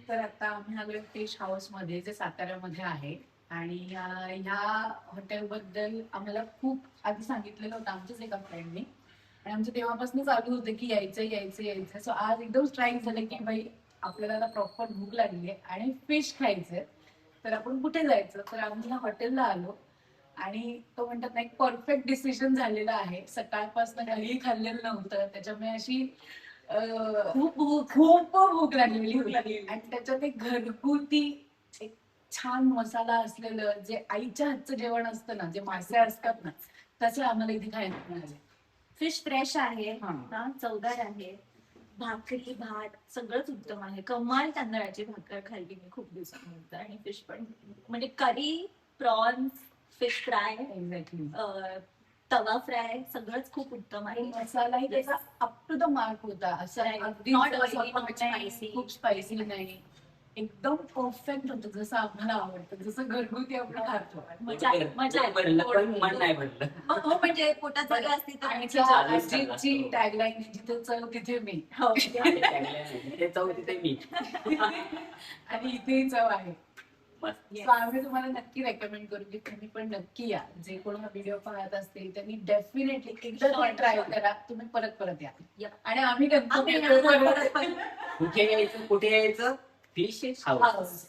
तर आता आम्ही आलोय फिश हाऊस मध्ये जे साताऱ्यामध्ये आहे. आणि ह्या हॉटेलबद्दल आम्हाला खूप आधी सांगितलेलं होतं आमच्याच एका फ्रेंडने. आणि आमचं तेव्हापासून चालू होतं की यायचं यायचं यायचं. सो आज एकदम स्ट्राईक झालं की बाई आपल्याला आता प्रॉपर भूक लागली आहे आणि फिश खायचंय. तर आपण कुठे जायचं, तर आम्ही ह्या हॉटेलला आलो. आणि तो म्हणतात ना, एक परफेक्ट डिसिजन झालेला आहे. सकाळपासून काहीही खाल्लेलं नव्हतं, त्याच्यामुळे अशी खूप भूक लागलेली होती. आणि त्याच्यात एक घरगुती एक छान मसाला असलेलं जे आईच्या हातचं जेवण असतं ना, जे मासे असतात ना, तसे आम्हाला इथे खायला मिळाले. फिश फ्रेश आहे, हा. चवदार आहे. भाकरी भात सगळंच उत्तम आहे. कमाल तांदळाची भाकर खाल्ली मी खूप दिवसांनंतर. आणि फिश पण म्हणजे करी, प्रॉन्स, फिश फ्राय, एक्झॅक्टली. तवा फ्राय सगळंच खूप उत्तम आहे. मसालाही त्याचा अप टू द मार्क होता. असं Right. अगदी Not oily, not spicy. खूप स्पायसी नाही, एकदम परफेक्ट होतं जसं आम्हाला आवडतं, जसं घरगुती आपण खातो. मजा मजा आहे. भरलं पण मन नाही भरलं. हो म्हणजे पोटात जागा असती तर आणि आणखी जागा आजीची टॅगलाईन जिथे चव तिथे मी. हो. ते चव तिथे मी. आणि इथेही चव आहे. मस्त. So आम्ही तुम्हाला नक्की रेकमेंड करू की तुम्ही पण नक्की या. जे कोण हा व्हिडिओ पाहत असतील त्यांनी डेफिनेटली एकदा ट्राय करा. तुम्ही परत परत या. Yep. आणि आम्ही आम्ही गणपती परत कुठे यायचं फिश हाऊस. हाऊस